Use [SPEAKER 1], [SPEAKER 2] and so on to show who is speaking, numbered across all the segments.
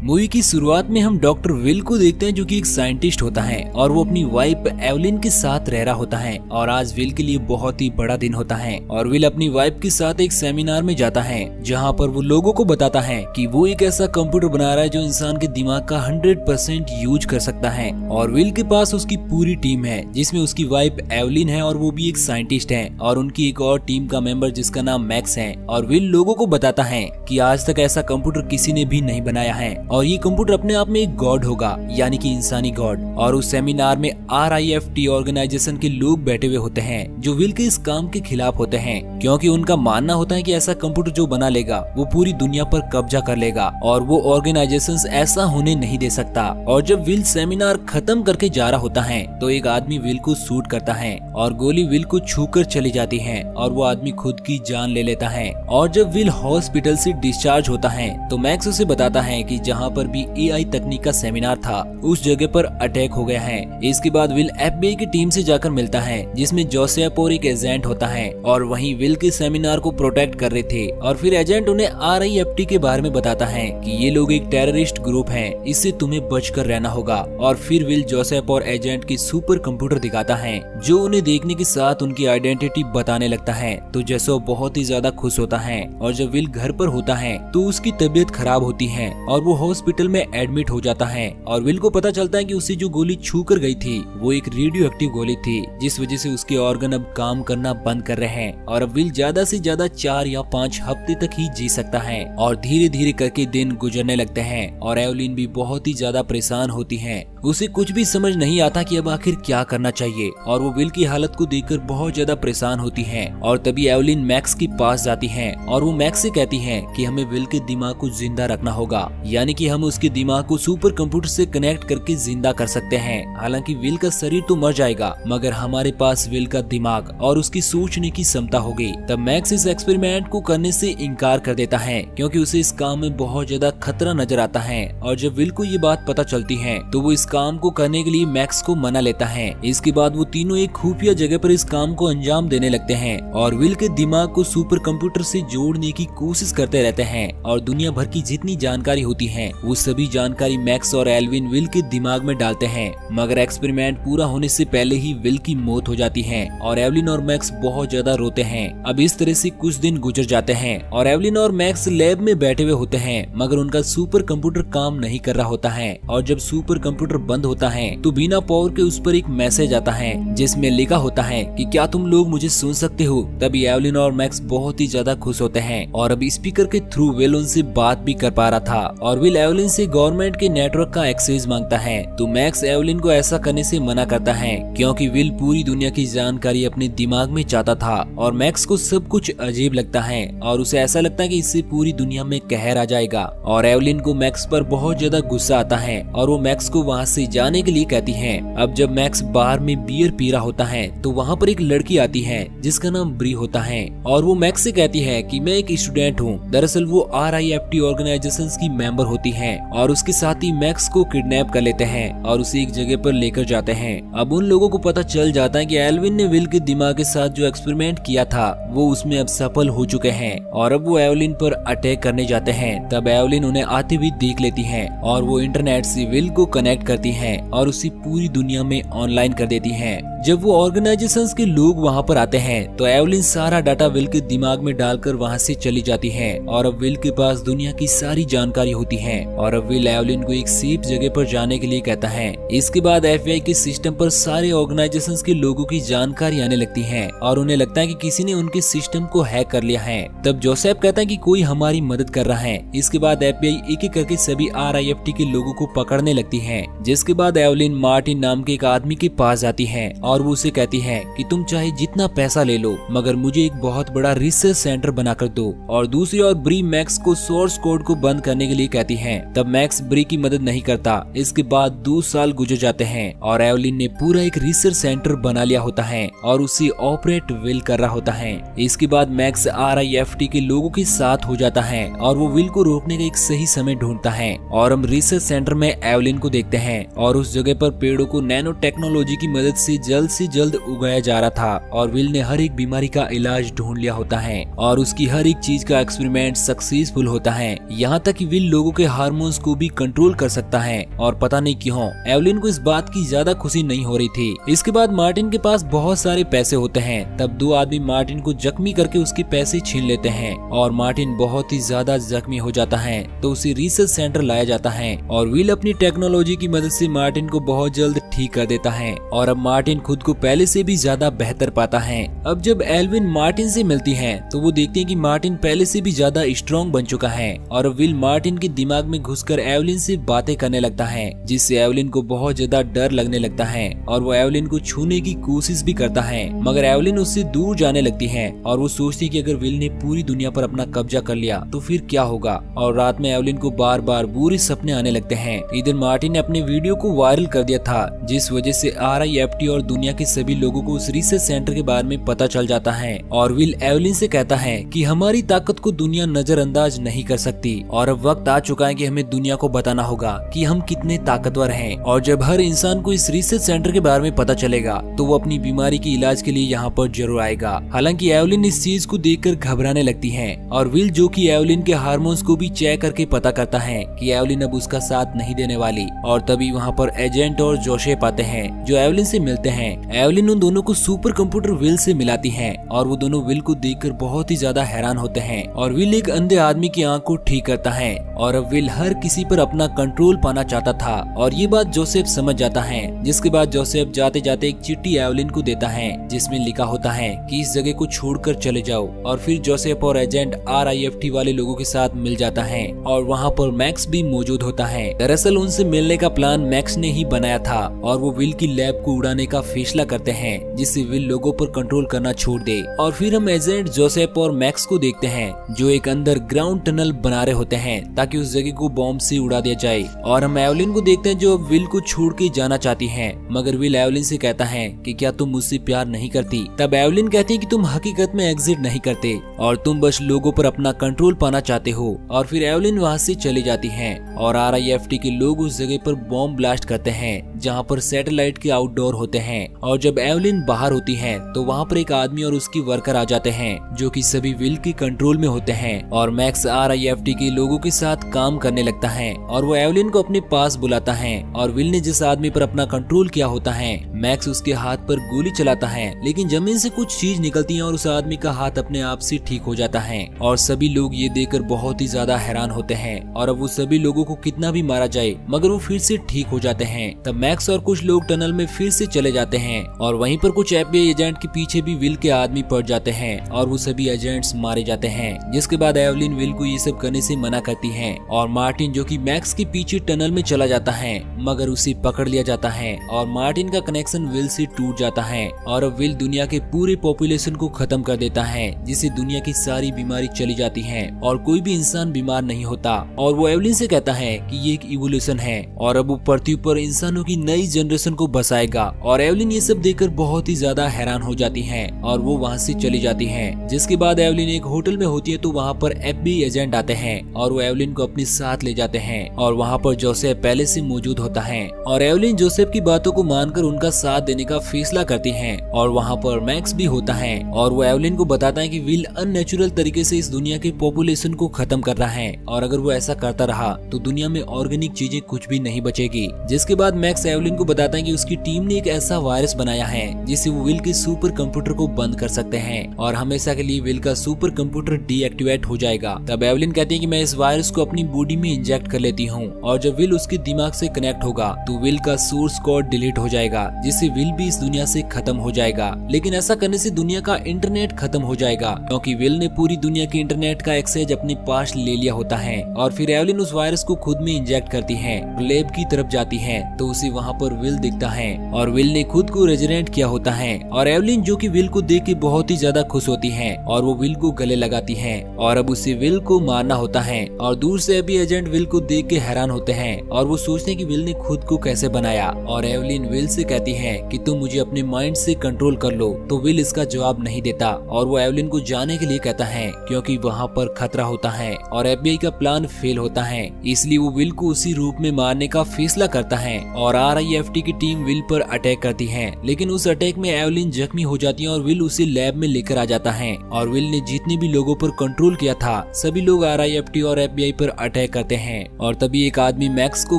[SPEAKER 1] Movie की शुरुआत में हम डॉक्टर विल को देखते हैं जो कि एक साइंटिस्ट होता है और वो अपनी वाइफ एवलिन के साथ रह रहा होता है। और आज विल के लिए बहुत ही बड़ा दिन होता है और विल अपनी वाइफ के साथ एक सेमिनार में जाता है जहाँ पर वो लोगों को बताता है कि वो एक ऐसा कंप्यूटर बना रहा है जो इंसान के दिमाग का 100% यूज कर सकता है। और विल के पास उसकी पूरी टीम है जिसमें उसकी वाइफ एवलिन है और वो भी एक साइंटिस्ट है और उनकी एक और टीम का मेंबर जिसका नाम मैक्स है। और विल लोगों को बताता है कि आज तक ऐसा कंप्यूटर किसी ने भी नहीं बनाया है और ये कंप्यूटर अपने आप में एक गॉड होगा, यानी कि इंसानी गॉड। और उस सेमिनार में RIFT ऑर्गेनाइजेशन के लोग बैठे हुए होते हैं जो विल के इस काम के खिलाफ होते हैं, क्योंकि उनका मानना होता है कि ऐसा कंप्यूटर जो बना लेगा वो पूरी दुनिया पर कब्जा कर लेगा और वो ऑर्गेनाइजेशन ऐसा होने नहीं दे सकता। और जब विल सेमिनार खत्म करके जा रहा होता है तो एक आदमी विल को शूट करता है और गोली विल को छूकर चली जाती है और वो आदमी खुद की जान ले लेता है। और जब विल हॉस्पिटल से डिस्चार्ज होता है तो मैक्स उसे बताता है कि जहाँ पर भी AI तकनीक का सेमिनार था उस जगह पर अटैक हो गया है। इसके बाद विल FBI की टीम से जाकर मिलता है जिसमें जोसेफ और एक एजेंट होता है और वहीं विल के सेमिनार को प्रोटेक्ट कर रहे थे। और फिर एजेंट उन्हें RIFT के बारे में बताता है कि ये लोग एक टेररिस्ट ग्रुप है, इससे तुम्हें बचकर रहना होगा। और फिर विल जोसेफ और एजेंट की सुपर कंप्यूटर दिखाता है जो उन्हें देखने के साथ उनकी आइडेंटिटी बताने लगता है। तो जोसेफ बहुत ही ज्यादा खुश होता है और जब विल घर पर होता है तो उसकी तबीयत खराब होती है और वो हॉस्पिटल में एडमिट हो जाता है। और विल को पता चलता है कि उसे जो गोली छू कर गई थी वो एक रेडियो एक्टिव गोली थी जिस वजह से उसके ऑर्गन अब काम करना बंद कर रहे हैं और अब विल ज्यादा से ज्यादा 4 या 5 हफ्ते तक ही जी सकता है। और धीरे धीरे करके दिन गुजरने लगते हैं और एवलिन भी बहुत ही ज्यादा परेशान होती है। उसे कुछ भी समझ नहीं आता कि अब आखिर क्या करना चाहिए और वो विल की हालत को देखकर बहुत ज्यादा परेशान होती है। और तभी एवलिन मैक्स के पास जाती है और वो मैक्स से कहती है कि हमें विल के दिमाग को जिंदा रखना होगा, यानी कि हम उसके दिमाग को सुपर कंप्यूटर से कनेक्ट करके जिंदा कर सकते हैं। हालांकि विल का शरीर तो मर जाएगा मगर हमारे पास विल का दिमाग और उसकी सोचने की क्षमता होगी। तब मैक्स इस एक्सपेरिमेंट को करने से इनकार कर देता है क्योंकि उसे इस काम में बहुत ज्यादा खतरा नजर आता है। और जब विल को ये बात पता चलती है तो वो इस काम को करने के लिए मैक्स को मना लेता है। इसके बाद वो तीनों एक खुफिया जगह पर इस काम को अंजाम देने लगते हैं और विल के दिमाग को सुपर कंप्यूटर से जोड़ने की कोशिश करते रहते हैं। और दुनिया भर की जितनी जानकारी होती है वो सभी जानकारी मैक्स और एल्विन विल के दिमाग में डालते हैं, मगर एक्सपेरिमेंट पूरा होने से पहले ही विल की मौत हो जाती है और एवलिन और मैक्स बहुत ज्यादा रोते हैं। अब इस तरह से कुछ दिन गुजर जाते हैं और एवलिन और मैक्स लैब में बैठे हुए होते हैं मगर उनका सुपर कंप्यूटर काम नहीं कर रहा होता है। और जब सुपर कंप्यूटर बंद होता है तो बिना पावर के उस पर एक मैसेज आता है जिसमें लिखा होता है कि क्या तुम लोग मुझे सुन सकते हो। तभी एवलिन और मैक्स बहुत ही ज्यादा खुश होते हैं और अब स्पीकर के थ्रू विल उनसे बात भी कर पा रहा था। और विल एवलिन से गवर्नमेंट के नेटवर्क का एक्सेस मांगता है तो मैक्स एवलिन को ऐसा करने से मना करता है क्योंकि विल पूरी दुनिया की जानकारी अपने दिमाग में चाहता था। और मैक्स को सब कुछ अजीब लगता है और उसे ऐसा लगता है कि इससे पूरी दुनिया में कहर आ जाएगा। और एवलिन को मैक्स पर बहुत ज्यादा गुस्सा आता है और वो मैक्स को वहाँ से जाने के लिए कहती है। अब जब मैक्स बार में बियर पी रहा होता है तो वहाँ पर एक लड़की आती है जिसका नाम ब्री होता है और वो मैक्स से कहती है कि मैं एक स्टूडेंट हूँ। दरअसल वो RIFT ऑर्गेनाइजेशन की मेंबर होती है और उसके साथ ही मैक्स को किडनैप कर लेते हैं और उसे एक जगह पर लेकर जाते हैं। अब उन लोगों को पता चल जाता है कि एल्विन ने विल के दिमाग के साथ जो एक्सपेरिमेंट किया था वो उसमें अब सफल हो चुके हैं और अब वो एवलिन पर अटैक करने जाते हैं। तब एवलिन उन्हें आते हुए देख लेती है और वो इंटरनेट से विल को कनेक्ट करती है और उसे पूरी दुनिया में ऑनलाइन कर देती है। जब वो ऑर्गेनाइजेशंस के लोग वहाँ पर आते हैं तो एवलिन सारा डाटा विल के दिमाग में डालकर वहाँ से चली जाती है और अब विल के पास दुनिया की सारी जानकारी होती है। और अब विल एवलिन को एक सेफ जगह पर जाने के लिए कहता है। इसके बाद FBI के सिस्टम पर सारे ऑर्गेनाइजेशंस के लोगों की जानकारी आने लगती है और उन्हें लगता है कि किसी ने उनके सिस्टम को हैक कर लिया है। तब जोसेफ कहता है कि कोई हमारी मदद कर रहा है। इसके बाद FBI एक एक करके सभी RIFT के लोगों को पकड़ने लगती है। जिसके बाद एवलिन मार्टिन नाम के एक आदमी के पास जाती है और वो उसे कहती है कि तुम चाहे जितना पैसा ले लो मगर मुझे एक बहुत बड़ा रिसर्च सेंटर बनाकर दो। और दूसरी ओर ब्री मैक्स को सोर्स कोड को बंद करने के लिए कहती है। तब मैक्स ब्री की मदद नहीं करता। इसके बाद 2 साल गुजर जाते हैं और एवलिन ने पूरा एक रिसर्च सेंटर बना लिया होता है और उसे ऑपरेट विल कर रहा होता है। इसके बाद मैक्स RIFT के लोगों के साथ हो जाता है और वो विल को रोकने का एक सही समय ढूंढता है। और हम रिसर्च सेंटर में एवलिन को देखते हैं हैं और उस जगह पर पेड़ों को नैनो टेक्नोलॉजी की मदद से जल्द उगाया जा रहा था और विल ने हर एक बीमारी का इलाज ढूंढ लिया होता है और उसकी हर एक चीज का एक्सपेरिमेंट सक्सेसफुल होता है। यहाँ तक कि विल लोगों के हार्मोन्स को भी कंट्रोल कर सकता है और पता नहीं क्यों एवलिन को इस बात की ज्यादा खुशी नहीं हो रही थी। इसके बाद मार्टिन के पास बहुत सारे पैसे होते हैं। तब दो आदमी मार्टिन को जख्मी करके उसके पैसे छीन लेते हैं और मार्टिन बहुत ही ज्यादा जख्मी हो जाता है तो उसे रिसर्च सेंटर लाया जाता है और विल अपनी टेक्नोलॉजी की मदद से मार्टिन को बहुत जल्द ठीक कर देता है और अब मार्टिन खुद को पहले से भी ज्यादा बेहतर पाता है। अब जब एल्विन मार्टिन से मिलती है तो वो देखते हैं कि मार्टिन पहले से भी ज्यादा स्ट्रॉन्ग बन चुका है और अब विल मार्टिन के दिमाग में घुसकर एवलिन से बातें करने लगता है जिससे एवलिन को बहुत ज्यादा डर लगने लगता है और वो एवलिन को छूने की कोशिश भी करता है मगर एवलिन उससे दूर जाने लगती है और वो सोचती है कि अगर विल ने पूरी दुनिया पर अपना कब्जा कर लिया तो फिर क्या होगा। और रात में एवलिन को बार बार बुरे सपने आने लगते हैं। इधर मार्टिन ने अपने वीडियो को वायरल कर दिया था जिस वजह से RIFT और दुनिया के सभी लोगों को उस रिसर्च सेंटर के बारे में पता चल जाता है और विल एवलिन से कहता है कि हमारी ताकत को दुनिया नजरअंदाज नहीं कर सकती और अब वक्त आ चुका है कि हमें दुनिया को बताना होगा कि हम कितने ताकतवर हैं। और जब हर इंसान को इस रिसर्च सेंटर के बारे में पता चलेगा तो वो अपनी बीमारी के इलाज के लिए यहाँ पर जरूर आएगा। हालांकि एवलिन इस चीज को देखकर घबराने लगती है और विल जो कि एवलिन के हार्मोन्स को भी चेक करके पता करता है कि एवलिन अब उसका साथ नहीं देने वाली। और तभी वहाँ पर एजेंट और जोसेफ आते हैं जो एवलिन से मिलते हैं। एवलिन उन दोनों को सुपर कंप्यूटर विल से मिलाती है और वो दोनों विल को देखकर बहुत ही ज्यादा हैरान होते हैं और विल एक अंधे आदमी की आंख को ठीक करता है और अब विल हर किसी पर अपना कंट्रोल पाना चाहता था और ये बात जोसेफ समझ जाता है। जिसके बाद जोसेफ जाते जाते एक चिट्ठी एवलिन को देता है जिसमें लिखा होता है कि इस जगह को छोड़कर चले जाओ और फिर जोसेफ और एजेंट RIFT वाले लोगों के साथ मिल जाता है और वहाँ पर मैक्स भी मौजूद होता है। दरअसल उनसे मिलने का प्लान मैक्स ने ही बनाया था और वो विल की लैब को उड़ाने का फैसला करते हैं जिससे विल लोगों पर कंट्रोल करना छोड़ दे। और फिर हम एजेंट जोसेफ और मैक्स को देखते हैं जो एक अंडरग्राउंड टनल बना रहे होते हैं ताकि उस जगह को बॉम्ब से उड़ा दिया जाए। और हम एवलिन को देखते हैं जो अब विल को छोड़ के जाना चाहती है मगर विल एवलिन से कहता है कि क्या तुम मुझसे प्यार नहीं करती। तब एवलिन कहती है कि तुम हकीकत में एग्जिट नहीं करते और तुम बस लोगों पर अपना कंट्रोल पाना चाहते हो। और फिर एवलिन वहाँ से चली जाती है और RIFT के लोग उस जगह पर बॉम्ब ब्लास्ट करते हैं जहाँ पर सैटेलाइट के आउटडोर होते हैं। और जब एवलिन बाहर होती है तो वहाँ पर एक आदमी और उसकी वर्कर आ जाते हैं जो कि सभी विल के कंट्रोल में होते हैं और मैक्स RIFT के लोगों के साथ काम करने लगता है और वो एवलिन को अपने पास बुलाता है और विल ने जिस आदमी पर अपना कंट्रोल किया होता है मैक्स उसके हाथ पर गोली चलाता है लेकिन जमीन से कुछ चीज निकलती है और उस आदमी का हाथ अपने आप से ठीक हो जाता है और सभी लोग ये देखकर बहुत ही ज्यादा हैरान होते हैं और अब वो सभी लोगों को कितना भी मारा जाए मगर वो फिर से ठीक हो जाते हैं। तब मैक्स और कुछ लोग टनल में फिर से चले जाते हैं और वहीं पर कुछ FBI एजेंट के पीछे भी विल के आदमी पड़ जाते हैं और वो सभी एजेंट्स मारे जाते हैं। जिसके बाद एवलिन विल को ये सब करने से मना करती है और मार्टिन जो कि मैक्स के पीछे टनल में चला जाता है मगर उसे पकड़ लिया जाता है और मार्टिन का कनेक्शन विल से टूट जाता है और अब विल दुनिया के पूरे पॉपुलेशन को खत्म कर देता है जिससे दुनिया की सारी बीमारी चली जाती है और कोई भी इंसान बीमार नहीं होता। और वो एवलिन से कहता है कि ये एक इवोल्यूशन है और अब वो पृथ्वी पर इंसानों की नई जनरेशन को बसाएगा। और एवलिन ये सब देखकर बहुत ही ज्यादा हैरान हो जाती है और वो वहाँ से चली जाती है। जिसके बाद एवलिन एक होटल में होती है तो वहाँ पर FBI एजेंट आते हैं और वो एवलिन को अपने साथ ले जाते हैं और वहाँ पर जोसेफ पहले से मौजूद होता है और एवलिन जोसेफ की बातों को मानकर उनका साथ देने का फैसला करती है। और वहाँ पर मैक्स भी होता है और वो एवलिन को बताता है कि विल अननेचुरल तरीके से इस दुनिया के पॉपुलेशन को खत्म कर रहा है और अगर वो ऐसा करता रहा तो दुनिया में ऑर्गेनिक चीजें कुछ भी नहीं बचेगी। जिसके बाद मैक्स एवलिन को बताता है कि उसकी टीम ने एक ऐसा वायरस बनाया है जिससे वो विल के सुपर कंप्यूटर को बंद कर सकते हैं और हमेशा के लिए विल का सुपर कंप्यूटर डीएक्टिवेट हो जाएगा। तब एवलिन कहती है कि मैं इस वायरस को अपनी बॉडी में इंजेक्ट कर लेती हूँ और जब विल उसके दिमाग से कनेक्ट होगा तो विल का सोर्स कोड डिलीट हो जाएगा जिससे विल भी इस दुनिया से खत्म हो जाएगा। लेकिन ऐसा करने से दुनिया का इंटरनेट खत्म हो जाएगा क्योंकि विल ने पूरी दुनिया के इंटरनेट का एक्सेस अपने पास ले लिया होता है। और फिर एवलिन उस वायरस को खुद में इंजेक्ट करती है, लैब की तरफ जाती है तो उसे वहाँ पर विल दिखता है और विल ने खुद को रेजरेंट किया होता है और एवलिन जो कि विल को देख के बहुत ही ज्यादा खुश होती है और वो विल को गले लगाती है और अब उसे विल को मारना होता है। और दूर से अभी एजेंट विल को देख के हैरान होते हैं और वो सोचते हैं कि विल ने खुद को कैसे बनाया। और एवलिन विल से कहती है कि तुम मुझे अपने माइंड से कंट्रोल कर लो तो विल इसका जवाब नहीं देता और वो एवलिन को जाने के लिए कहता है क्योंकि वहाँ पर खतरा होता है और FBI का प्लान फेल होता है, इसलिए वो विल को उसी रूप में मारने का फैसला करता है और RIFT की टीम विल पर अटैक करती है। लेकिन उस अटैक में एवलिन जख्मी हो जाती है और विल उसे लैब में लेकर आ जाता है और विल ने जितने भी लोगों पर कंट्रोल किया था सभी लोग RIFT और FBI पर अटैक करते हैं। और तभी एक आदमी मैक्स को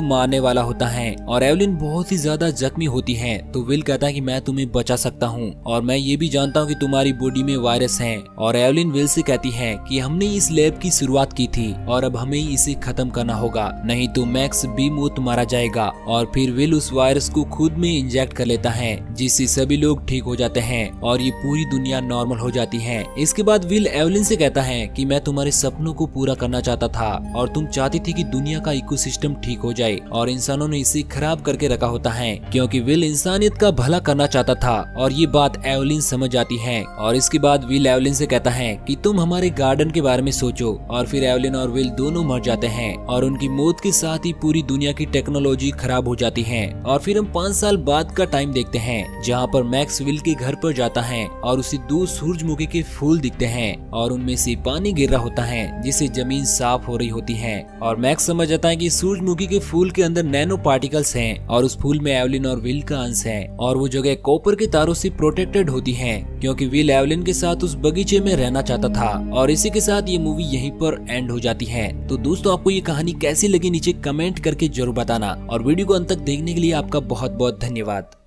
[SPEAKER 1] मारने वाला होता है और एवलिन बहुत ही ज्यादा जख्मी होती है। तो विल कहता है कि मैं तुम्हें बचा सकता हूँ और मैं ये भी जानता हूँ कि तुम्हारी बॉडी में वायरस है। और एवलिन विल से कहती है कि हमने इस लैब की शुरुआत की थी और अब हमें इसे खत्म करना होगा, नहीं तो मैक्स भी मौत मारा जाएगा। और फिर विल उस वायरस को खुद में इंजेक्ट कर लेता है जिससे सभी लोग ठीक हो जाते हैं और ये पूरी दुनिया नॉर्मल हो जाती है। इसके बाद विल एवलिन से कहता है कि मैं तुम्हारे सपनों को पूरा करना चाहता था और तुम चाहती थी कि दुनिया का इकोसिस्टम ठीक हो जाए और इंसानों ने इसे खराब करके रखा होता है, क्योंकि विल इंसानियत का भला करना चाहता था। और ये बात एवलिन समझ जाती है और इसके बाद विल एवलिन से कहता है कि तुम हमारे गार्डन के बारे में सोचो। और फिर एवलिन और विल दोनों मर जाते हैं और उनकी मौत के साथ ही पूरी दुनिया की टेक्नोलॉजी खराब हो जाती है। और फिर हम 5 साल बाद का टाइम देखते हैं जहाँ पर मैक्स विल के घर पर जाता है और उसे 2 सूरजमुखी के फूल दिखते हैं और उनमें से पानी गिर रहा होता है जिससे जमीन साफ हो रही होती है। और मैक्स समझ जाता है कि सूरजमुखी के फूल के अंदर नैनो पार्टिकल्स हैं और उस फूल में एवलिन और विल का अंश है और वो जगह कॉपर के तारों से प्रोटेक्टेड होती है क्योंकि विल एवलिन के साथ उस बगीचे में रहना चाहता था। और इसी के साथ ये मूवी यहीं पर एंड हो जाती है। तो दोस्तों आपको ये कहानी कैसी लगी नीचे कमेंट करके जरूर बताना और वीडियो को अंत तक देखने के लिए आपका बहुत बहुत धन्यवाद।